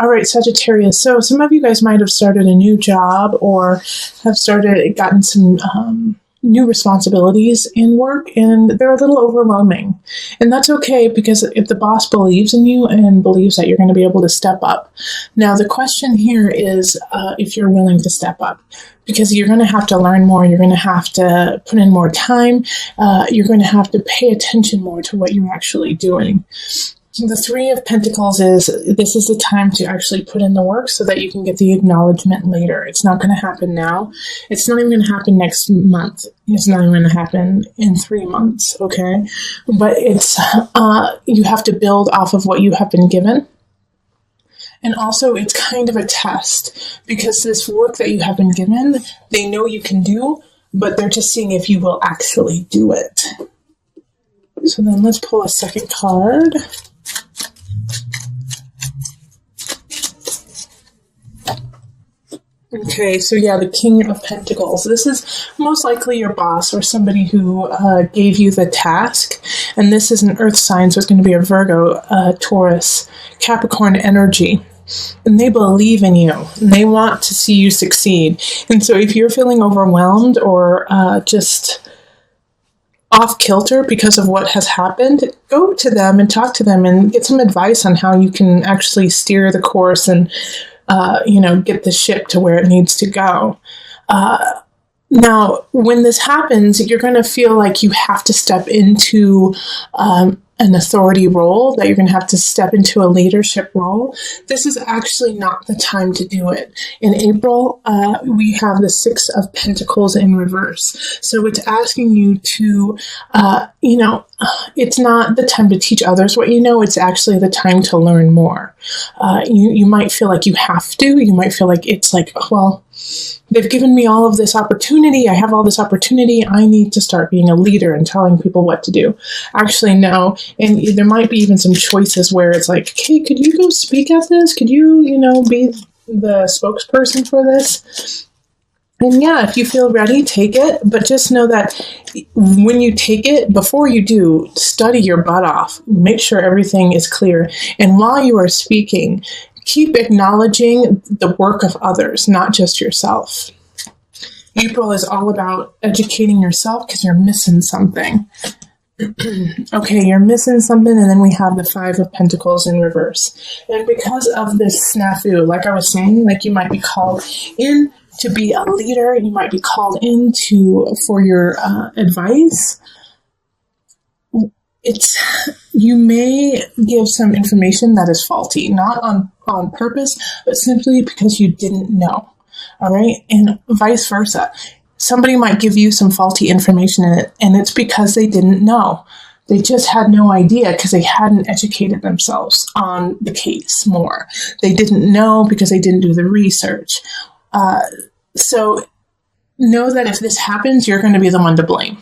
All right, Sagittarius. So some of you guys might have started a new job or have gotten some new responsibilities in work, and they're a little overwhelming. And that's okay, because if the boss believes in you and believes that you're going to be able to step up. Now, the question here is if you're willing to step up, because you're going to have to learn more. You're going to have to put in more time. You're going to have to pay attention more to what you're actually doing. The Three of Pentacles is, this is the time to actually put in the work so that you can get the acknowledgement later. It's not going to happen now. It's not even going to happen next month. It's not even going to happen in 3 months, okay? But it's, you have to build off of what you have been given. And also, it's kind of a test, because this work that you have been given, they know you can do, but they're just seeing if you will actually do it. So then let's pull a second card. Okay, so yeah, the King of Pentacles. This is most likely your boss or somebody who gave you the task. And this is an earth sign, so it's going to be a Virgo, Taurus, Capricorn energy. And they believe in you, and they want to see you succeed. And so if you're feeling overwhelmed or just off kilter because of what has happened, go to them and talk to them and get some advice on how you can actually steer the course and get the ship to where it needs to go. Now, when this happens, you're going to feel like you have to step into an authority role, that you're going to have to step into a leadership role. This is actually not the time to do it. In April, we have the Six of Pentacles in reverse. So it's asking you to, it's not the time to teach others what you know. It's actually the time to learn more. You might feel like you have to. You might feel like it's like, well, they've given me all of this opportunity. I have all this opportunity. I need to start being a leader and telling people what to do. Actually, no. And there might be even some choices where it's like, hey, could you go speak at this? Could you, be the spokesperson for this? And yeah, if you feel ready, take it. But just know that when you take it, before you do, study your butt off. Make sure everything is clear. And while you are speaking, keep acknowledging the work of others, not just yourself. April is all about educating yourself because you're missing something. Okay, you're missing something, and then we have the Five of Pentacles in reverse. And because of this snafu, like I was saying, like you might be called in to be a leader, you might be called in for your advice. You may give some information that is faulty, not on purpose, but simply because you didn't know. All right. And vice versa. Somebody might give you some faulty information in it, and it's because they didn't know. They just had no idea because they hadn't educated themselves on the case more. They didn't know because they didn't do the research. So know that if this happens, you're going to be the one to blame.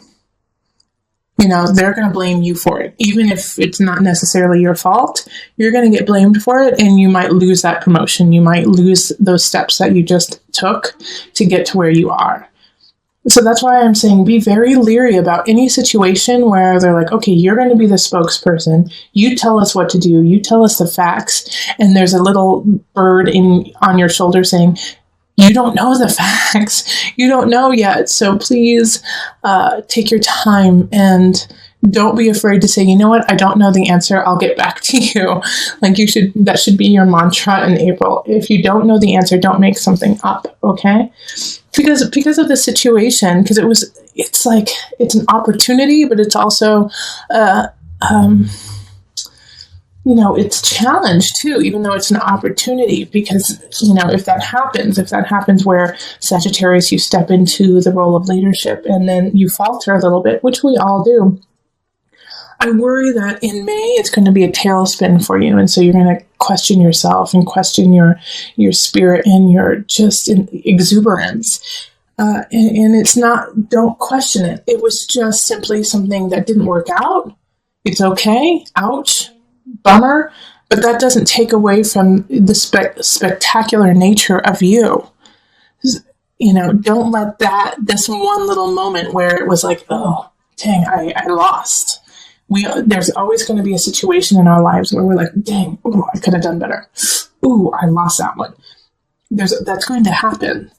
They're going to blame you for it. Even if it's not necessarily your fault, you're going to get blamed for it, and you might lose that promotion. You might lose those steps that you just took to get to where you are. So that's why I'm saying be very leery about any situation where they're like, okay, you're going to be the spokesperson. You tell us what to do. You tell us the facts. And there's a little bird on your shoulder saying, you don't know the facts. You don't know yet. So please take your time and don't be afraid to say, you know what? I don't know the answer. I'll get back to you. That should be your mantra in April. If you don't know the answer, don't make something up. Okay. Because of the situation, it's an opportunity, but it's also, it's challenge too, even though it's an opportunity, because, if that happens where Sagittarius, you step into the role of leadership and then you falter a little bit, which we all do. I worry that in May, it's going to be a tailspin for you. And so you're going to question yourself and question your spirit and your just exuberance. And it's not, don't question it. It was just simply something that didn't work out. It's okay. Ouch. Bummer. But that doesn't take away from the spectacular nature of you. Don't let this one little moment where it was like, oh, dang, I lost. There's always going to be a situation in our lives where we're like, dang, ooh, I could have done better. Ooh, I lost that one. That's going to happen.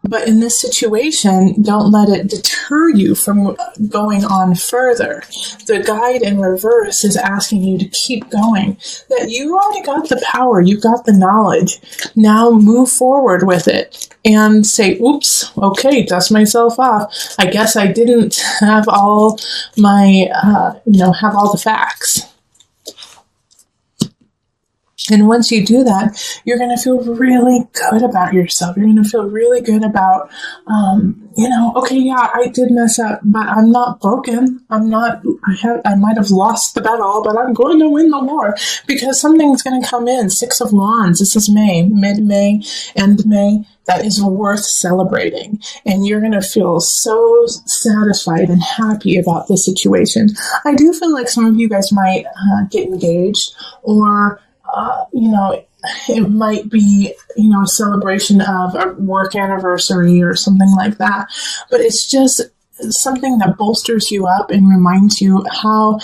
But in this situation, don't let it deter you from going on further. The guide in reverse is asking you to keep going. That you already got the power, you got the knowledge. Now move forward with it and say, oops, okay, dust myself off. I guess I didn't have all my, have all the facts. And once you do that, you're going to feel really good about yourself. You're going to feel really good about, okay, yeah, I did mess up, but I'm not broken. I might have lost the battle, but I'm going to win the war because something's going to come in. 6 of Wands. This is May, mid-May, end May. That is worth celebrating. And you're going to feel so satisfied and happy about the situation. I do feel like some of you guys might get engaged or it might be, a celebration of a work anniversary or something like that. But it's just something that bolsters you up and reminds you how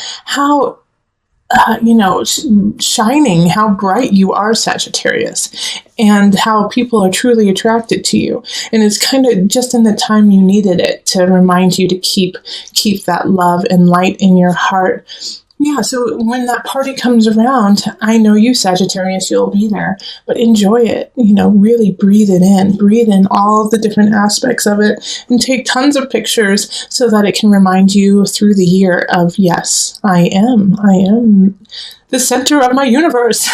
shining, how bright you are, Sagittarius, and how people are truly attracted to you. And it's kind of just in the time you needed it to remind you to keep that love and light in your heart. Yeah, so when that party comes around, I know you, Sagittarius, you'll be there, but enjoy it. Really breathe in all the different aspects of it, and take tons of pictures so that it can remind you through the year of, yes, I am the center of my universe.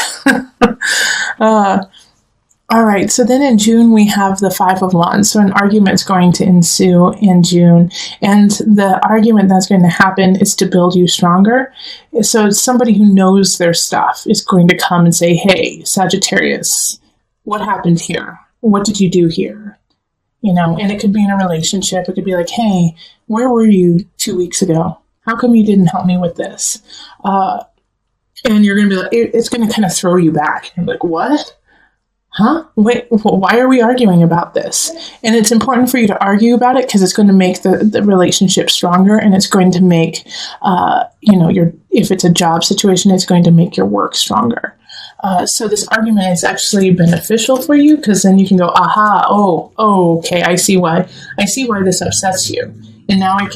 All right, so then in June, we have the 5 of Wands. So an argument's going to ensue in June. And the argument that's going to happen is to build you stronger. So somebody who knows their stuff is going to come and say, hey, Sagittarius, what happened here? What did you do here? And it could be in a relationship. It could be like, hey, where were you 2 weeks ago? How come you didn't help me with this? And you're going to be like, it's going to kind of throw you back. You're like, what? Huh? Wait, why are we arguing about this? And it's important for you to argue about it because it's going to make the relationship stronger, and it's going to make, if it's a job situation, it's going to make your work stronger. So this argument is actually beneficial for you because then you can go, aha, okay, I see why this upsets you. And now I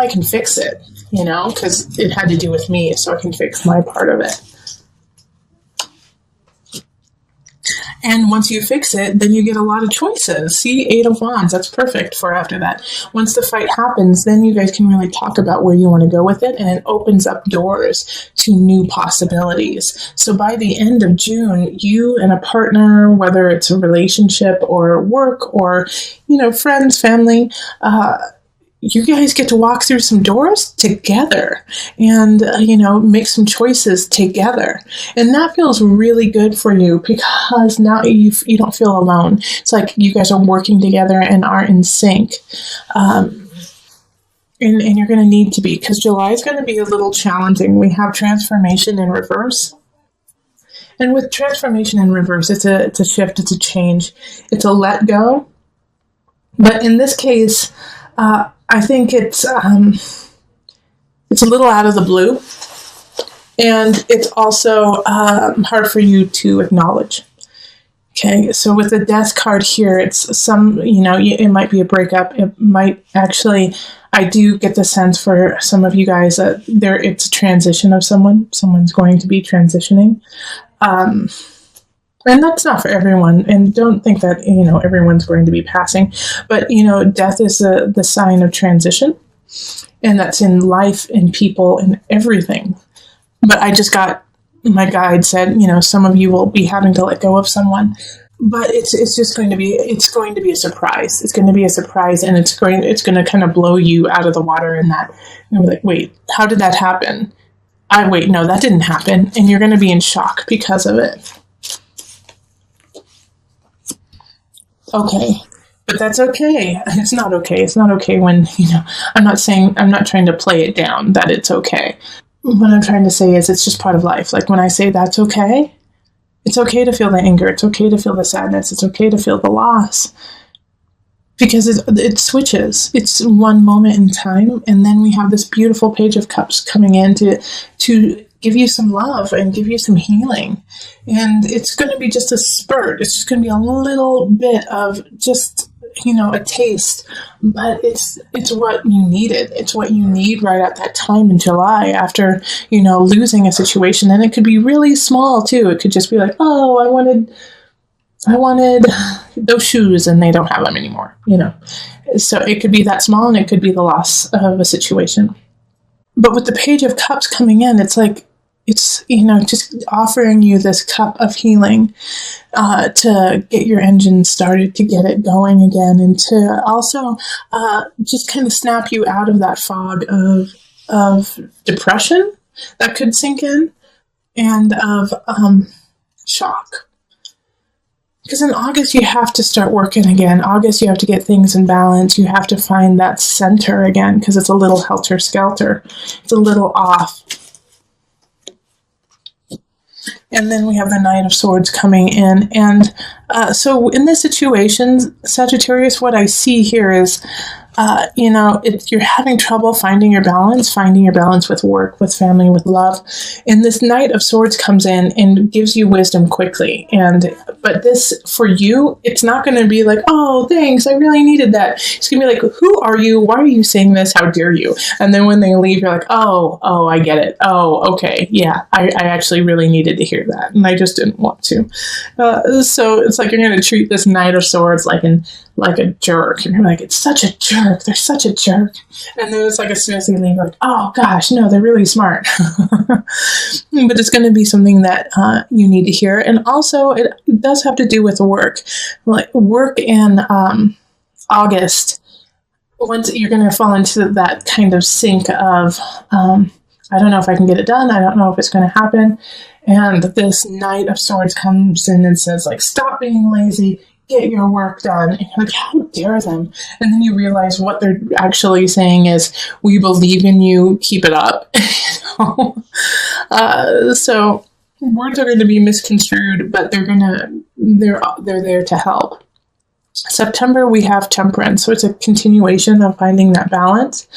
can fix it, because it had to do with me, so I can fix my part of it. And once you fix it, then you get a lot of choices. See, 8 of Wands, that's perfect for after that. Once the fight happens, then you guys can really talk about where you want to go with it, and it opens up doors to new possibilities. So by the end of June, you and a partner, whether it's a relationship or work or, friends, family, you guys get to walk through some doors together and, make some choices together. And that feels really good for you because now you don't feel alone. It's like you guys are working together and are in sync. And you're going to need to be, because July is going to be a little challenging. We have transformation in reverse. And with transformation in reverse, it's a shift, it's a change, it's a let go. But in this case, I think it's a little out of the blue, and it's also hard for you to acknowledge. Okay, so with the Death card here, it's it might be a breakup. It might actually, I do get the sense for some of you guys that it's a transition of someone. Someone's going to be transitioning. And that's not for everyone. And don't think that, everyone's going to be passing. But, death is the sign of transition. And that's in life, in people, in everything. But I just got, my guide said, some of you will be having to let go of someone. But it's going to be a surprise. It's going to be a surprise, and it's going to kind of blow you out of the water in that. You're like, wait, how did that happen? No, that didn't happen. And you're going to be in shock because of it. Okay, but that's okay. It's not okay. It's not okay when, I'm not trying to play it down that it's okay. What I'm trying to say is it's just part of life. Like when I say that's okay, it's okay to feel the anger. It's okay to feel the sadness. It's okay to feel the loss. because it switches. It's one moment in time, and then we have this beautiful Page of Cups coming in to give you some love and give you some healing. And it's going to be just a spurt. It's just going to be a little bit of just, a taste, but it's what you needed. It's what you need right at that time in July after, losing a situation. And it could be really small too. It could just be like, oh, I wanted those shoes and they don't have them anymore, So it could be that small, and it could be the loss of a situation. But with the Page of Cups coming in, it's like, it's, just offering you this cup of healing to get your engine started, to get it going again, and to also just kind of snap you out of that fog of depression that could sink in, and of shock. Because in August, you have to start working again. August, you have to get things in balance. You have to find that center again, because it's a little helter-skelter. It's a little off. And then we have the Knight of Swords coming in. And so in this situation, Sagittarius, what I see here is, if you're having trouble finding your balance with work, with family, with love. And this Knight of Swords comes in and gives you wisdom quickly. But this, for you, it's not going to be like, oh, thanks, I really needed that. It's going to be like, who are you? Why are you saying this? How dare you? And then when they leave, you're like, oh, I get it. Oh, okay. Yeah, I actually really needed to hear that. And I just didn't want to. So it's like you're going to treat this Knight of Swords like a jerk. And you're like, it's such a jerk. They're such a jerk. And then it's like, as soon as they leave, like, oh gosh, no, they're really smart. But it's going to be something that you need to hear. And also it does have to do with work. Like work in August, once you're going to fall into that kind of sink of, I don't know if I can get it done. I don't know if it's going to happen. And this Knight of Swords comes in and says, like, stop being lazy. Get your work done. And you're like, how dare them? And then you realize what they're actually saying is, we believe in you, keep it up. So words are going to be misconstrued, but they're there to help. September, we have Temperance. So it's a continuation of finding that balance.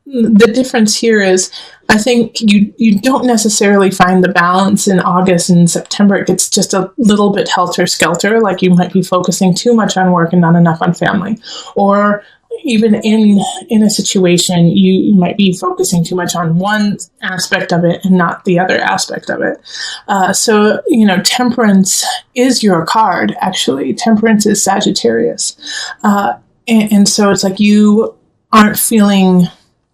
The difference here is, I think you don't necessarily find the balance in August and September. It gets just a little bit helter-skelter, like you might be focusing too much on work and not enough on family. Or even in a situation, you might be focusing too much on one aspect of it and not the other aspect of it. So, Temperance is your card, actually. Temperance is Sagittarius. And so it's like you aren't feeling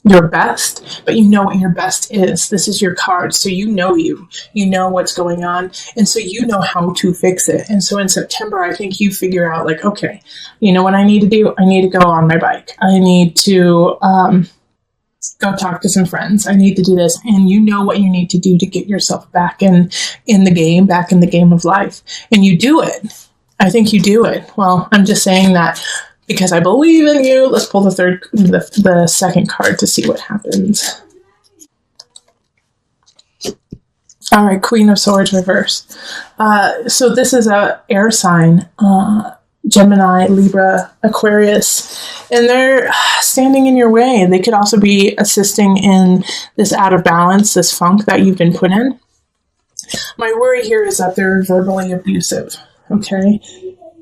your best, but you know what your best is. This is your card. So you know what's going on. And so you know how to fix it. And so in September, I think you figure out like, okay, you know what I need to do? I need to go on my bike. I need to go talk to some friends. I need to do this. And you know what you need to do to get yourself back in the game of life. And you do it. I think you do it. Well, I'm just saying that because I believe in you. Let's pull the second card to see what happens. All right, Queen of Swords reversed. So this is a air sign, Gemini, Libra, Aquarius, and they're standing in your way. They could also be assisting in this out of balance, this funk that you've been put in. My worry here is that they're verbally abusive, okay?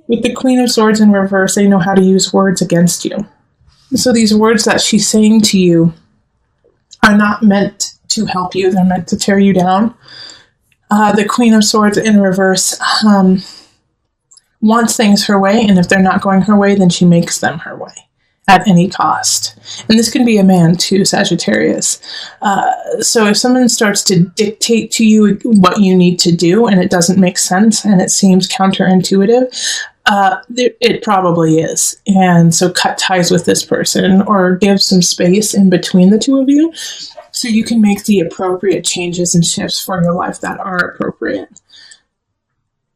With the Queen of Swords in reverse, they know how to use words against you. So these words that she's saying to you are not meant to help you. They're meant to tear you down. The Queen of Swords in reverse wants things her way, and if they're not going her way, then she makes them her way at any cost. And this can be a man too, Sagittarius. So if someone starts to dictate to you what you need to do and it doesn't make sense and it seems counterintuitive, it probably is. And so cut ties with this person or give some space in between the two of you so you can make the appropriate changes and shifts for your life that are appropriate.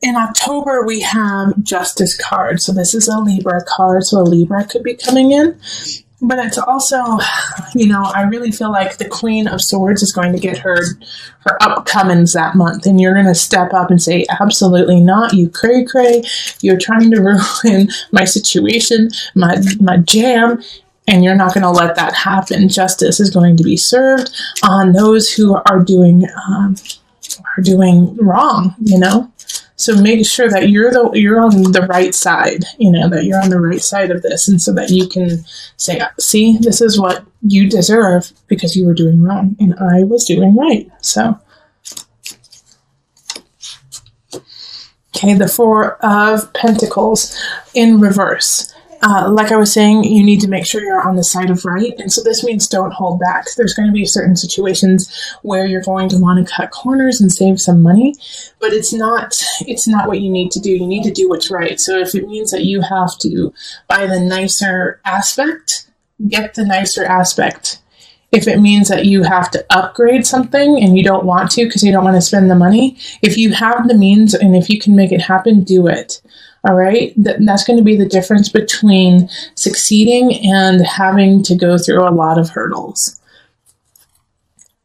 In October, we have Justice card. So this is a Libra card. So a Libra could be coming in. But it's also, I really feel like the Queen of Swords is going to get her upcomings that month, and you're going to step up and say, absolutely not, you cray cray, you're trying to ruin my situation, my jam, and you're not going to let that happen. Justice is going to be served on those who are doing wrong, So make sure that you're on the right side, that you're on the right side of this, and so that you can say, see, this is what you deserve because you were doing wrong and I was doing right. So, okay, the Four of Pentacles in reverse. Like I was saying, you need to make sure you're on the side of right. And so this means don't hold back. There's going to be certain situations where you're going to want to cut corners and save some money, but it's not what you need to do. You need to do what's right. So if it means that you have to buy the nicer aspect, get the nicer aspect. If it means that you have to upgrade something and you don't want to because you don't want to spend the money, if you have the means and if you can make it happen, do it. All right, that's going to be the difference between succeeding and having to go through a lot of hurdles.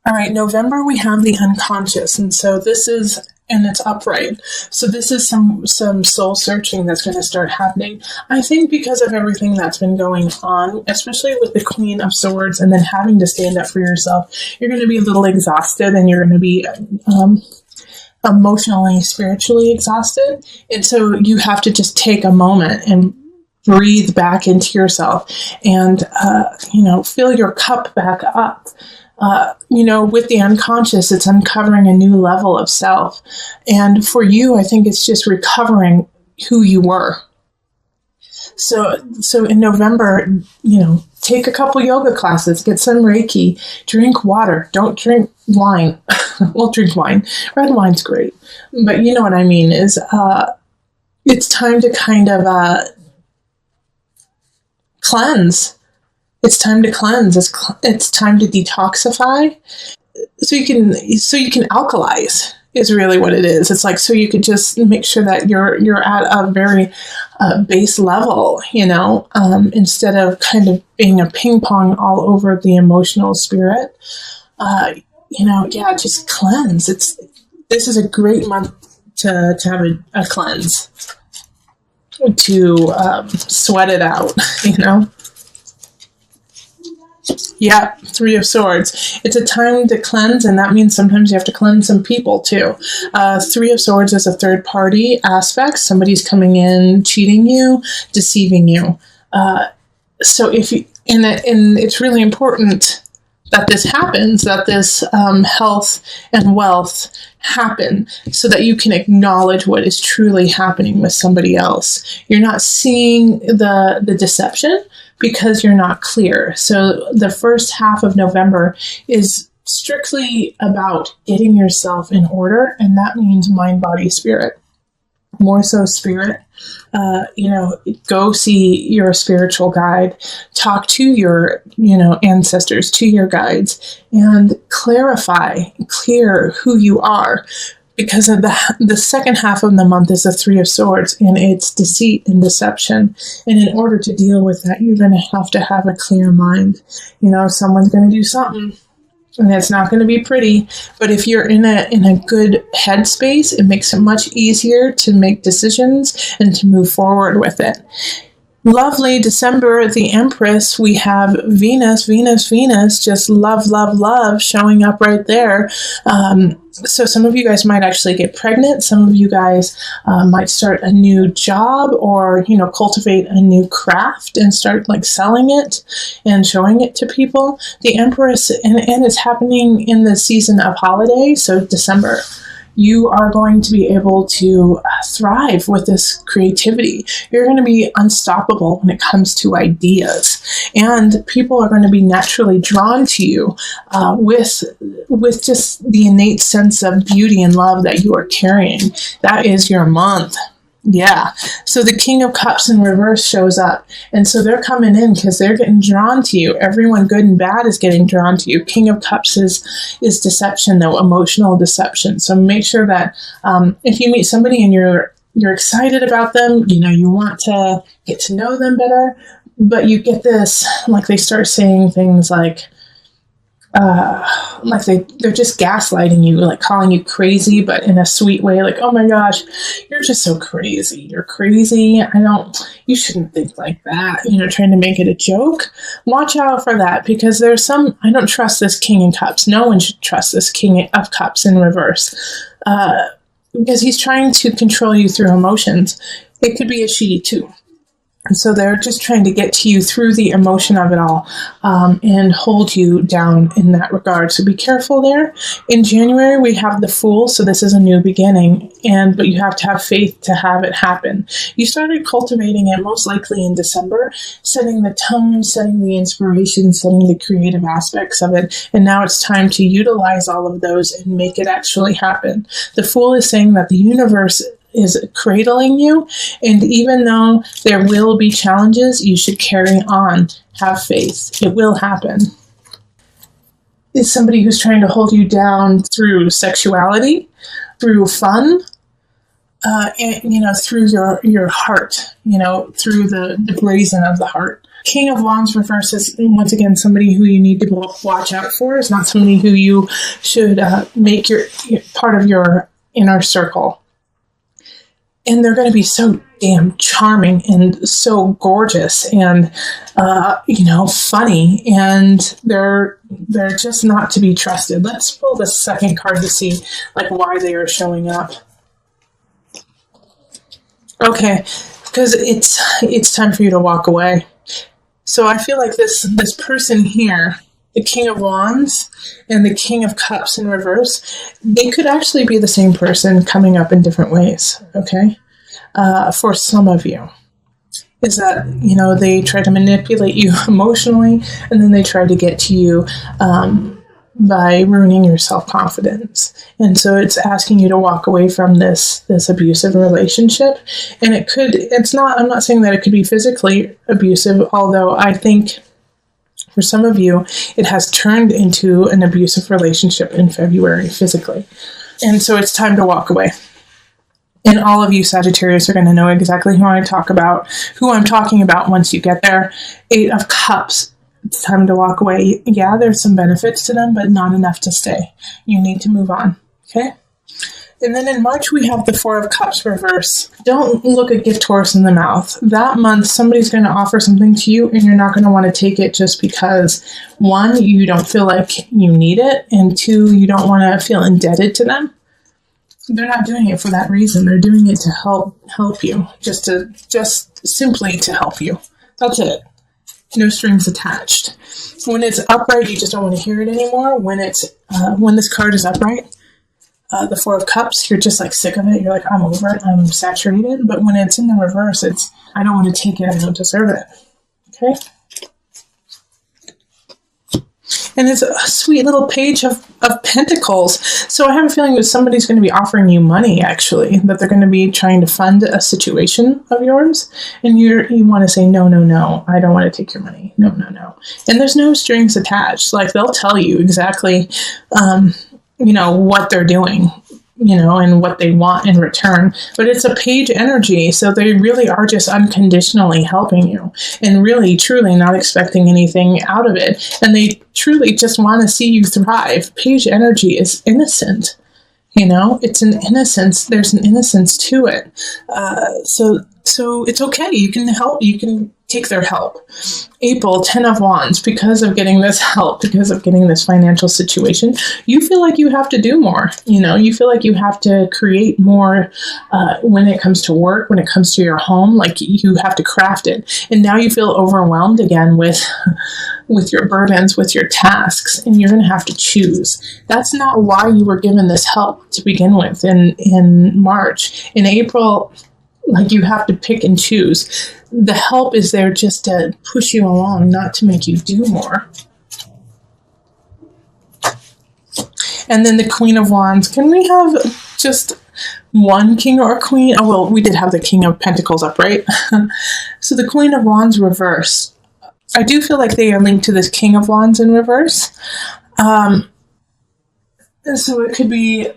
All right, November, we have the unconscious. And so it's upright. So this is some soul searching that's going to start happening. I think because of everything that's been going on, especially with the Queen of Swords and then having to stand up for yourself, you're going to be a little exhausted and you're going to be emotionally, spiritually exhausted. And so you have to just take a moment and breathe back into yourself and, fill your cup back up. With the unconscious, it's uncovering a new level of self. And for you, I think it's just recovering who you were. So in November, take a couple yoga classes, get some Reiki, drink water, don't drink wine. Well, drink wine. Red wine's great. But you know what I mean is, it's time to kind of, cleanse. It's time to cleanse. It's time to detoxify. So you can alkalize is really what it is. It's like, so you could just make sure that you're at a very base level, instead of kind of being a ping pong all over the emotional spirit. Just cleanse. This is a great month to have a cleanse, to sweat it out, Yeah, Three of Swords. It's a time to cleanse, and that means sometimes you have to cleanse some people too. Three of Swords is a third party aspect. Somebody's coming in, cheating you, deceiving you. So if you, and it's really important that this happens, that this health and wealth happen so that you can acknowledge what is truly happening with somebody else. You're not seeing the deception because you're not clear. So the first half of November is strictly about getting yourself in order, and that means mind, body, spirit. More so spirit. Go see your spiritual guide, talk to your, ancestors, to your guides, and clear who you are. Because of the second half of the month is the Three of Swords, and it's deceit and deception. And in order to deal with that, you're going to have a clear mind. Someone's going to do something, and it's not going to be pretty. But if you're in a good headspace, it makes it much easier to make decisions and to move forward with it. Lovely December, the Empress, we have Venus, just love, showing up right there. So some of you guys might actually get pregnant. Some of you guys might start a new job or, cultivate a new craft and start selling it and showing it to people. The Empress, and it's happening in the season of holiday, so December. You are going to be able to thrive with this creativity. You're going to be unstoppable when it comes to ideas. And people are going to be naturally drawn to you with just the innate sense of beauty and love that you are carrying. That is your month. Yeah. So the King of Cups in reverse shows up. And so they're coming in because they're getting drawn to you. Everyone good and bad is getting drawn to you. King of Cups is deception, though, emotional deception. So make sure that if you meet somebody and you're excited about them, you want to get to know them better, But you get this, like they start saying things like they're just gaslighting you, like calling you crazy, but in a sweet way, like, oh my gosh, you're just so crazy. You're crazy. You shouldn't think like that. Trying to make it a joke. Watch out for that, because I don't trust this King of Cups. No one should trust this King of Cups in reverse. Because he's trying to control you through emotions. It could be a she too. And so they're just trying to get to you through the emotion of it all, and hold you down in that regard. So be careful there. In January, we have the Fool. So this is a new beginning, but you have to have faith to have it happen. You started cultivating it most likely in December, setting the tone, setting the inspiration, setting the creative aspects of it. And now it's time to utilize all of those and make it actually happen. The Fool is saying that the universe is cradling you, and even though there will be challenges, you should carry on. Have faith. It will happen. It's somebody who's trying to hold you down through sexuality, through fun, and through your heart, through the brazen of the heart. King of Wands reverse is, once again, somebody who you need to watch out for. It's not somebody who you should make your part of your inner circle. And they're going to be so damn charming and so gorgeous and, funny. And they're just not to be trusted. Let's pull the second card to see why they are showing up. Okay, because it's time for you to walk away. So I feel like this person here, the King of Wands and the King of Cups in reverse, they could actually be the same person coming up in different ways, okay? For some of you, is that, they try to manipulate you emotionally, and then they try to get to you by ruining your self-confidence. And so it's asking you to walk away from this abusive relationship. And I'm not saying that it could be physically abusive, although I think for some of you, it has turned into an abusive relationship in February physically. And so it's time to walk away. And all of you Sagittarius are going to know exactly who I'm talking about once you get there. 8 of Cups. It's time to walk away. Yeah, there's some benefits to them, but not enough to stay. You need to move on. Okay? And then in March, we have the 4 of Cups reverse. Don't look a gift horse in the mouth. That month, somebody's going to offer something to you, and you're not going to want to take it just because, 1, you don't feel like you need it, and 2, you don't want to feel indebted to them. They're not doing it for that reason. They're doing it to help you, just simply to help you. That's it. No strings attached. When it's upright, you just don't want to hear it anymore. When this card is upright, the 4 of Cups, you're just sick of it. You're like, I'm over it. I'm saturated. But when it's in the reverse, it's, I don't want to take it. I don't deserve it. Okay? And it's a sweet little page of Pentacles. So I have a feeling that somebody's going to be offering you money, actually, that they're going to be trying to fund a situation of yours. And you want to say, no, I don't want to take your money. No. And there's no strings attached. They'll tell you exactly, what they're doing, and what they want in return. But it's a page energy, so they really are just unconditionally helping you and really, truly not expecting anything out of it. And they truly just want to see you thrive. Page energy is innocent. It's an innocence. There's an innocence to it. So it's okay. You can help. You can take their help. April, 10 of Wands, because of getting this help, because of getting this financial situation, you feel like you have to do more. You feel like you have to create more when it comes to work, when it comes to your home, you have to craft it. And now you feel overwhelmed again with your burdens, with your tasks, and you're going to have to choose. That's not why you were given this help to begin with in March. In April, you have to pick and choose. The help is there just to push you along, not to make you do more. And then the Queen of Wands. Can we have just one king or queen? Oh, well, we did have the King of Pentacles up, right? So the Queen of Wands reverse. I do feel like they are linked to this King of Wands in reverse. And so it could be,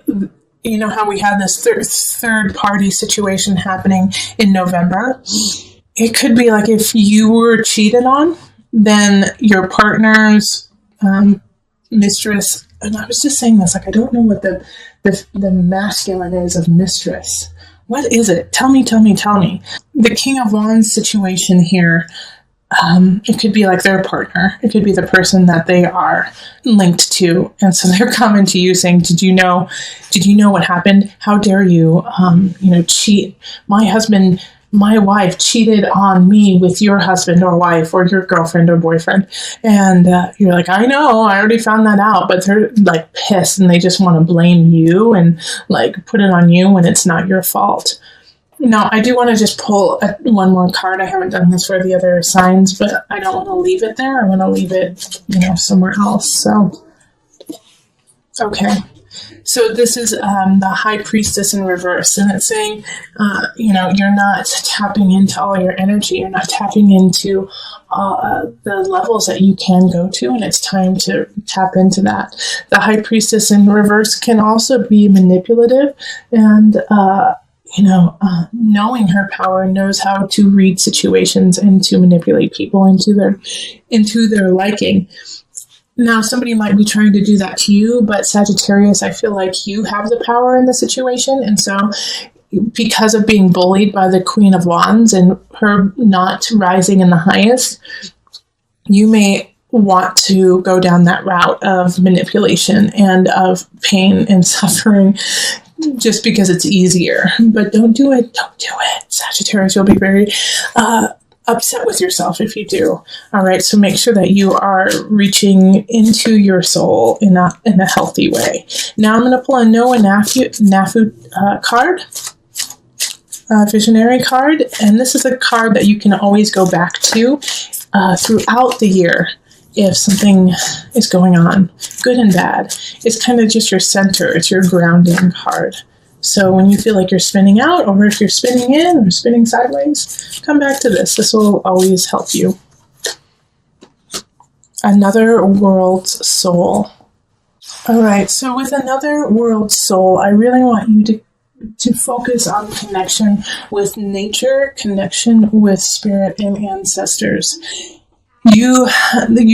how we had this third party situation happening in November. it could be like if you were cheated on, then your partner's mistress, and I was just saying this, like, I don't know what the masculine is of mistress. What is it? Tell me. The King of Wands situation here, it could be like their partner. It could be the person that they are linked to. And so they're coming to you saying, did you know what happened? How dare you, cheat? My wife cheated on me with your husband or wife or your girlfriend or boyfriend. And you're like, I know, I already found that out. But they're like pissed and they just want to blame you and like put it on you when it's not your fault. Now, I do want to just pull one more card. I haven't done this for the other signs, but I don't want to leave it there. I want to leave it, somewhere else. So, okay. So this is the High Priestess in reverse, and it's saying, you're not tapping into all your energy. You're not tapping into the levels that you can go to, and it's time to tap into that. The High Priestess in reverse can also be manipulative, and knowing her power, knows how to read situations and to manipulate people into their liking. Now, somebody might be trying to do that to you, but Sagittarius, I feel like you have the power in the situation. And so because of being bullied by the Queen of Wands and her not rising in the highest, you may want to go down that route of manipulation and of pain and suffering just because it's easier. But don't do it. Sagittarius, you'll be very upset with yourself if you do. All right, so make sure that you are reaching into your soul in a healthy way. Now I'm going to pull a Noah Nafu card, visionary card, and this is a card that you can always go back to throughout the year if something is going on, good and bad. It's kind of just your center. It's your grounding card. So when you feel like you're spinning out, or if you're spinning in or spinning sideways, come back to this. This will always help you. Another world's soul. All right, so with another world soul, I really want you to focus on connection with nature, connection with spirit and ancestors. You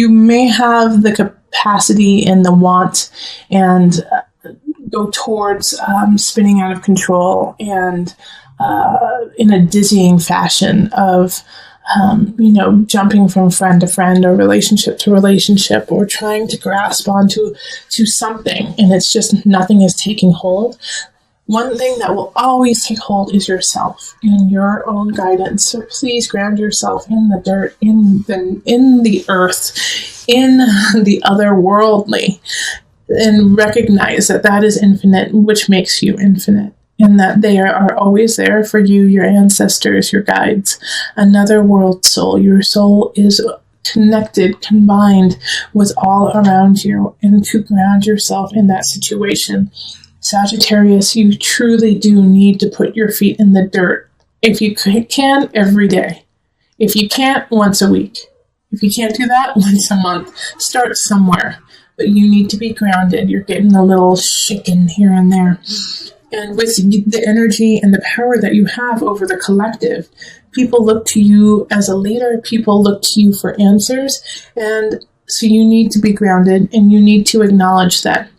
may have the capacity and the want and go towards spinning out of control and in a dizzying fashion of jumping from friend to friend or relationship to relationship, or trying to grasp onto something, and it's just nothing is taking hold. One thing that will always take hold is yourself and your own guidance. So please ground yourself in the dirt, in the earth, in the otherworldly, and recognize that is infinite, which makes you infinite, and that they are always there for you, your ancestors, your guides. Another world soul. Your soul is connected, combined with all around you, and to ground yourself in that situation. Sagittarius, you truly do need to put your feet in the dirt. If you can, every day. If you can't, once a week. If you can't do that, once a month. Start somewhere. But you need to be grounded. You're getting a little shaken here and there. And with the energy and the power that you have over the collective, people look to you as a leader. People look to you for answers. And so you need to be grounded, and you need to acknowledge that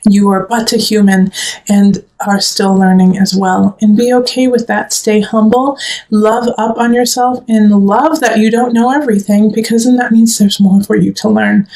you are but a human and are still learning as well. And be okay with that. Stay humble, love up on yourself, and love that you don't know everything, because then that means there's more for you to learn.